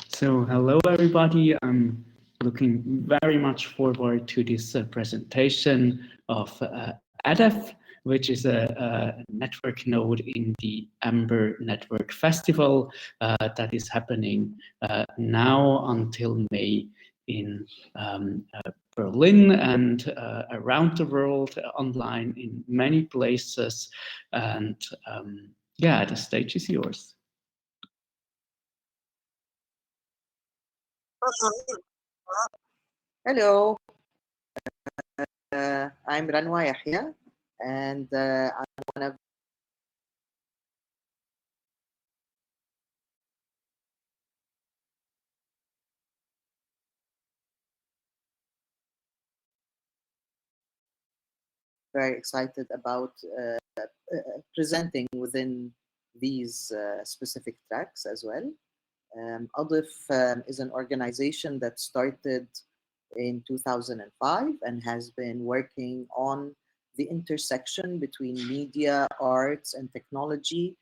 So hello everybody, I'm looking very much forward to this presentation of ADEF, which is a network node in the amberNetworkFestival that is happening now until May in Berlin and around the world, online in many places. And yeah, the stage is yours. Hello, I'm Ranwa Yahya, and I'm one of very excited about presenting within these specific tracks as well. ADEF is an organization that started in 2005 and has been working on the intersection between media, arts, and technology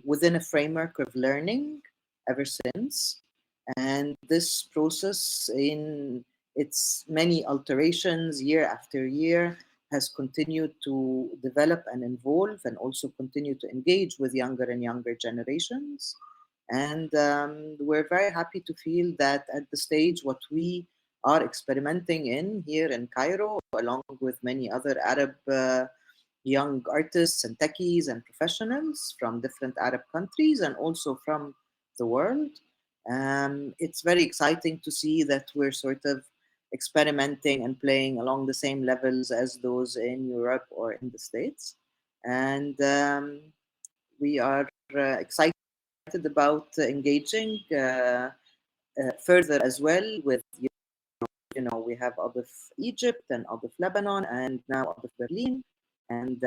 within a framework of learning ever since. And this process, in its many alterations year after year, has continued to develop and evolve and also continue to engage with younger and younger generations. And we're very happy to feel that at the stage, what we are experimenting in here in Cairo, along with many other Arab young artists and techies and professionals from different Arab countries and also from the world. It's very exciting to see that we're sort of experimenting and playing along the same levels as those in Europe or in the States. And we are excited about engaging further as well with, we have ADEF Egypt and ADEF Lebanon and now ADEF Berlin. And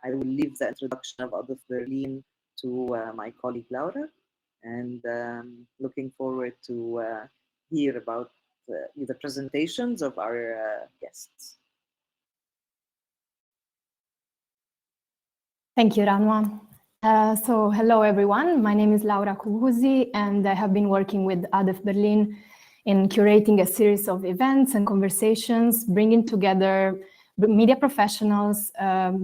I will leave the introduction of ADEF Berlin to my colleague Laura, and looking forward to hear about the presentations of our guests. Thank you, Ranwa. So hello, everyone. My name is Laura Kuhuzi, and I have been working with ADEF Berlin in curating a series of events and conversations, bringing together media professionals,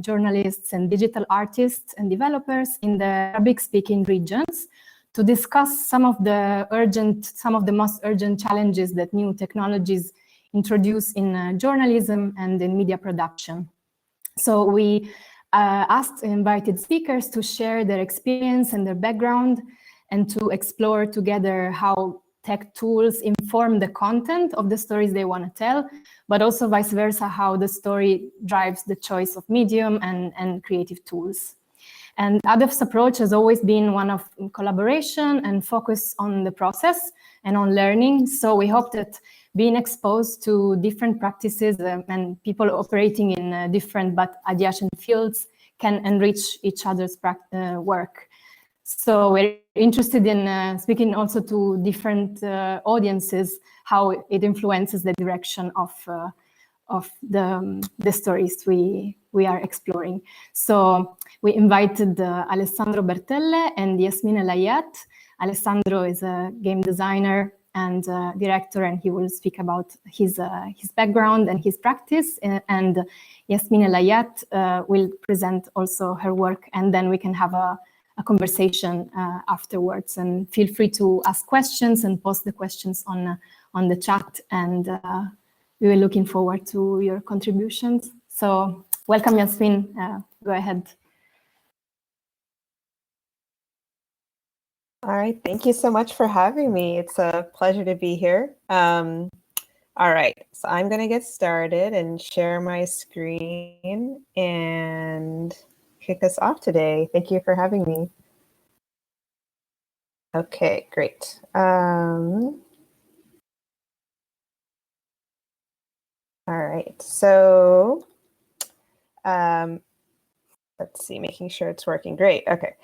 journalists, and digital artists and developers in the Arabic-speaking regions to discuss some of the most urgent challenges that new technologies introduce in journalism and in media production. So we asked invited speakers to share their experience and their background and to explore together how tech tools inform the content of the stories they want to tell, but also vice versa, how the story drives the choice of medium and creative tools. And ADEF's approach has always been one of collaboration and focus on the process and on learning. So we hope that being exposed to different practices and people operating in different but adjacent fields can enrich each other's work. So we're interested in speaking also to different audiences, how it influences the direction of the stories we are exploring. So we invited Alessandro Bertelle and Yasmin Elayat. Alessandro is a game designer and director, and he will speak about his background and his practice. And Yasmin Elayat will present also her work, and then we can have a conversation afterwards. And feel free to ask questions and post the questions on the chat, and we were looking forward to your contributions. So welcome, Yasmin. Go ahead. All right, thank you so much for having me. It's a pleasure to be here. All right, so I'm going to get started and share my screen and kick us off today. Thank you for having me. Okay, great. All right, so let's see, making sure it's working. Great, okay.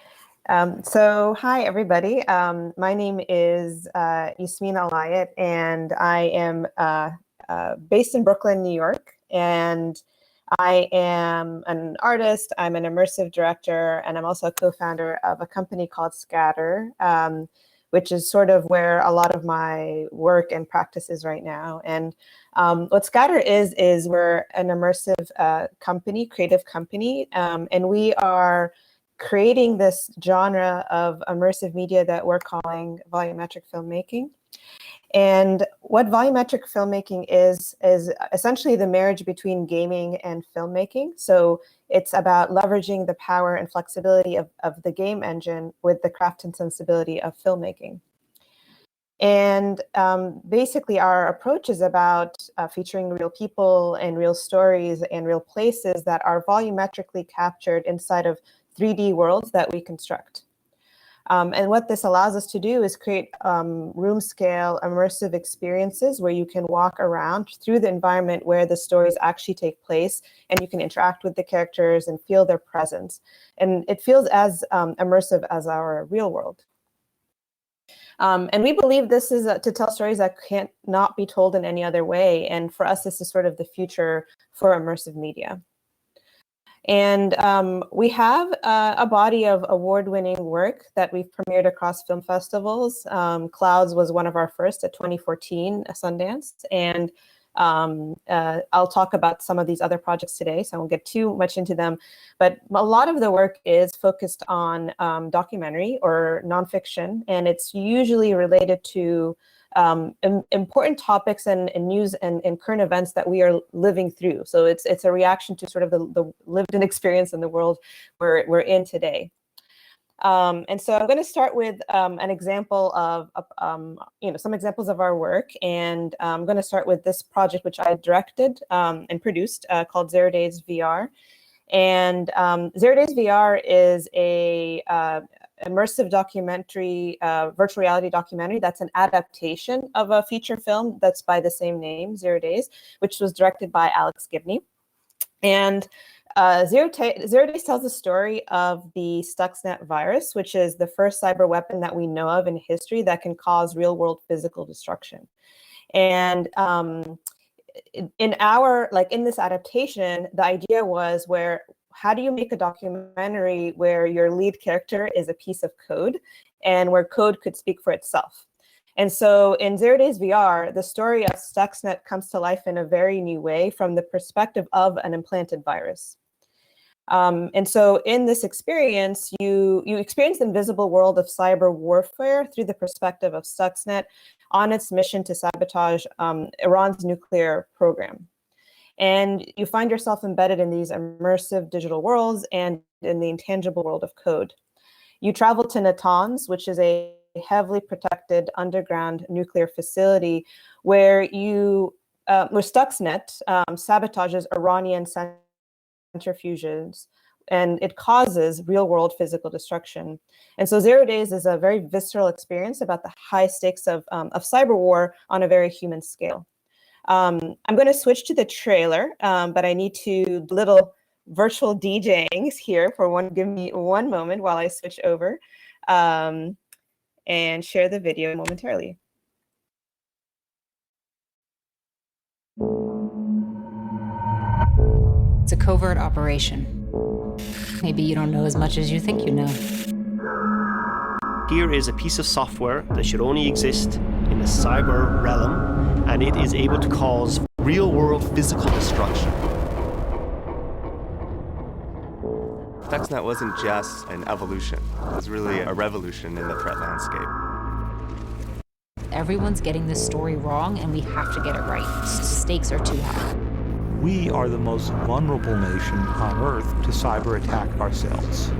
So hi, everybody. My name is Yasmin Elayat, and I am based in Brooklyn, New York. And I am an artist, I'm an immersive director, and I'm also a co-founder of a company called Scatter, which is sort of where a lot of my work and practice is right now. And what Scatter is we're an immersive company, creative company, and we are creating this genre of immersive media that we're calling volumetric filmmaking. And what volumetric filmmaking is essentially the marriage between gaming and filmmaking. So it's about leveraging the power and flexibility of the game engine with the craft and sensibility of filmmaking. And basically our approach is about featuring real people and real stories and real places that are volumetrically captured inside of 3D worlds that we construct. And what this allows us to do is create room scale immersive experiences where you can walk around through the environment where the stories actually take place, and you can interact with the characters and feel their presence. And it feels as immersive as our real world. And we believe this is to tell stories that can't not be told in any other way. And for us, this is sort of the future for immersive media. And we have a body of award-winning work that we've premiered across film festivals. Clouds was one of our first at 2014 Sundance. And I'll talk about some of these other projects today, so I won't get too much into them. But a lot of the work is focused on documentary or nonfiction, and it's usually related to important topics and news and current events that we are living through. So it's a reaction to sort of the lived-in experience in the world we're in today. And so I'm going to start with an example of some examples of our work, and I'm going to start with this project which I directed and produced called 0 Days VR. And 0 Days VR is a immersive documentary, virtual reality documentary that's an adaptation of a feature film that's by the same name, 0 Days, which was directed by Alex Gibney. And 0 Days tells the story of the Stuxnet virus, which is the first cyber weapon that we know of in history that can cause real-world physical destruction. And in this adaptation, the idea was how do you make a documentary where your lead character is a piece of code and where code could speak for itself? And so in 0 Days VR, the story of Stuxnet comes to life in a very new way from the perspective of an implanted virus. And so in this experience, you experience the invisible world of cyber warfare through the perspective of Stuxnet on its mission to sabotage Iran's nuclear program. And you find yourself embedded in these immersive digital worlds and in the intangible world of code. You travel to Natanz, which is a heavily protected underground nuclear facility where Stuxnet sabotages Iranian centrifuges, and it causes real-world physical destruction. And so 0 Days is a very visceral experience about the high stakes of cyber war on a very human scale. I'm going to switch to the trailer, but I need to little virtual DJing here give me one moment while I switch over and share the video momentarily. It's a covert operation. Maybe you don't know as much as you think you know. Here is a piece of software that should only exist in the cyber realm, and it is able to cause real-world physical destruction. Stuxnet wasn't just an evolution. It was really a revolution in the threat landscape. Everyone's getting this story wrong, and we have to get it right. Stakes are too high. We are the most vulnerable nation on Earth to cyber attack ourselves.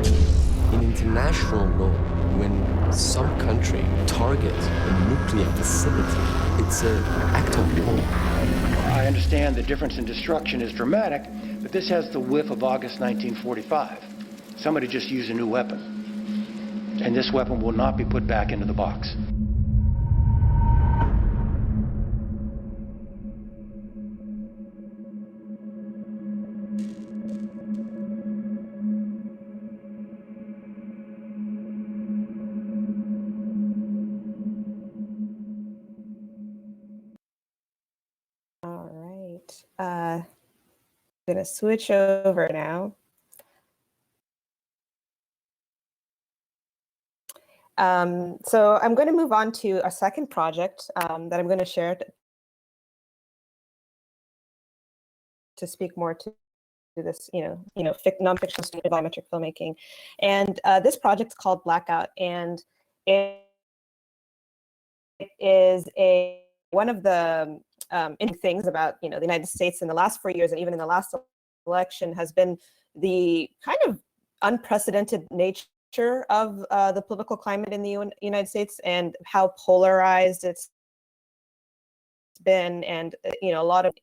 In international law, when some country targets a nuclear facility, it's an act of war. I understand the difference in destruction is dramatic, but this has the whiff of August 1945. Somebody just used a new weapon, and this weapon will not be put back into the box. going to switch over now. So I'm going to move on to a second project that I'm going to share to speak more to this, nonfiction student biometric filmmaking. And this project is called Blackout, and it is one of the interesting things about the United States in the last 4 years, and even in the last election, has been the kind of unprecedented nature of the political climate in the United States and how polarized it's been. And a lot of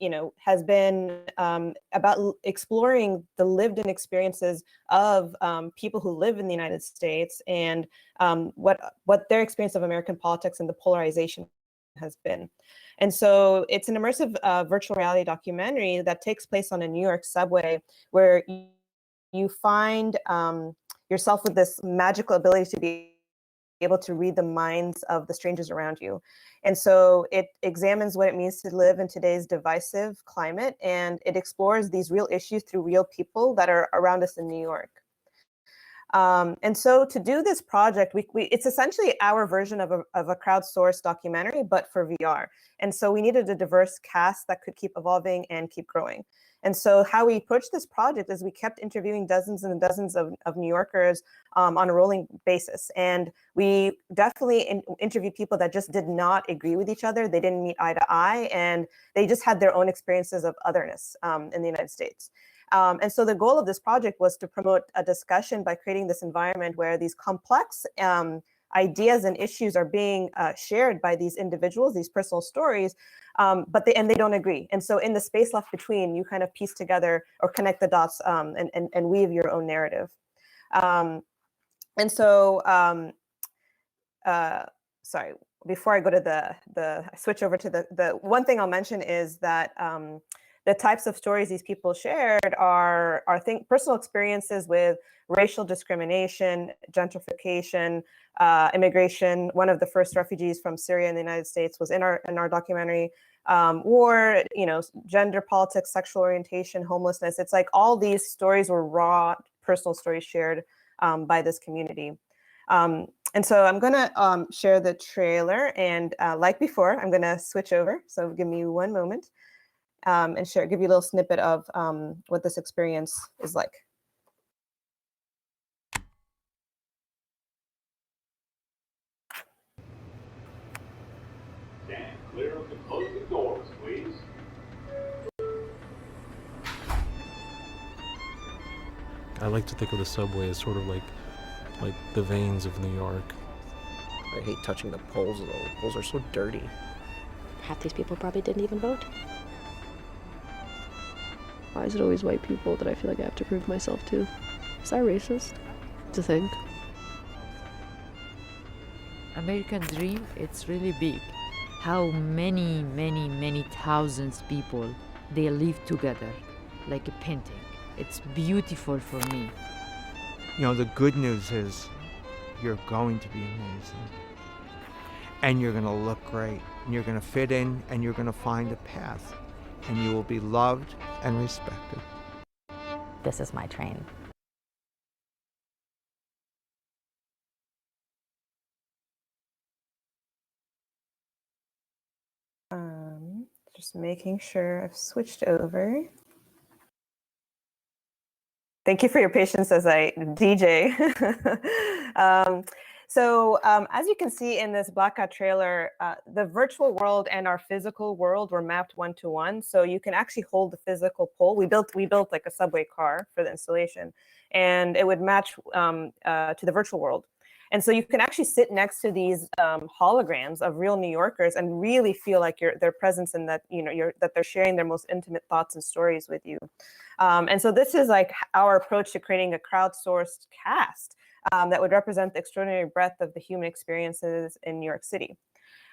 has been about exploring the lived-in experiences of people who live in the United States, and what their experience of American politics and the polarization has been. And so it's an immersive virtual reality documentary that takes place on a New York subway, where you find yourself with this magical ability to be able to read the minds of the strangers around you. And so it examines what it means to live in today's divisive climate, and it explores these real issues through real people that are around us in New York. And so to do this project, it's essentially our version of a crowdsourced documentary, but for VR. And so we needed a diverse cast that could keep evolving and keep growing. And so how we approached this project is we kept interviewing dozens and dozens of New Yorkers on a rolling basis. And we definitely interviewed people that just did not agree with each other. They didn't meet eye to eye, and they just had their own experiences of otherness in the United States. And so the goal of this project was to promote a discussion by creating this environment where these complex ideas and issues are being shared by these individuals, these personal stories, but they don't agree. And so in the space left between, you kind of piece together or connect the dots and weave your own narrative. And so, sorry, before I go to I switch over to the one thing I'll mention is that the types of stories these people shared are personal experiences with racial discrimination, gentrification, immigration. One of the first refugees from Syria in the United States was in our documentary. War, gender, politics, sexual orientation, homelessness. It's like all these stories were raw, personal stories shared by this community. And so I'm going to share the trailer, and like before, I'm going to switch over. So give me one moment. And give you a little snippet of what this experience is like. Stand clear of the closing doors, please. I like to think of the subway as sort of like the veins of New York. I hate touching the poles, though. The poles are so dirty. Half these people probably didn't even vote. Why is it always white people that I feel like I have to prove myself to? Is that racist to think? American dream, it's really big. How many thousands people, they live together like a painting. It's beautiful for me. The good news is you're going to be amazing. And you're going to look great. And you're going to fit in, and you're going to find a path. And you will be loved and respected. This is my train. Just making sure I've switched over. Thank you for your patience as I DJ. So as you can see in this Blackout trailer, the virtual world and our physical world were mapped one-to-one. So you can actually hold the physical pole. We built like a subway car for the installation, and it would match to the virtual world. And so you can actually sit next to these holograms of real New Yorkers and really feel like their presence, and that that they're sharing their most intimate thoughts and stories with you. And so this is like our approach to creating a crowdsourced cast that would represent the extraordinary breadth of the human experiences in New York City.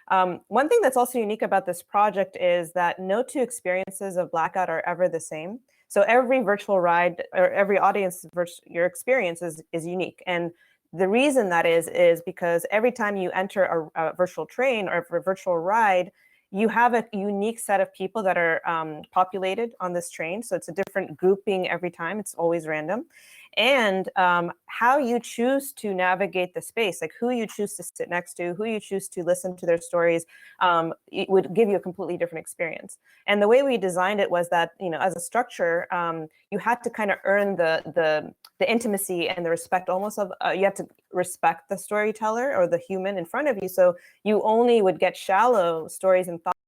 One thing that's also unique about this project is that no two experiences of Blackout are ever the same. So every virtual ride or every audience, your experience is unique. And the reason that is because every time you enter a virtual train or a virtual ride, you have a unique set of people that are populated on this train. So it's a different grouping every time. It's always random. And how you choose to navigate the space, like who you choose to sit next to, who you choose to listen to their stories, it would give you a completely different experience. And the way we designed it was that, you know, as a structure, you had to kind of earn the intimacy and the respect almost of, you have to respect the storyteller or the human in front of you. So you only would get shallow stories and thoughts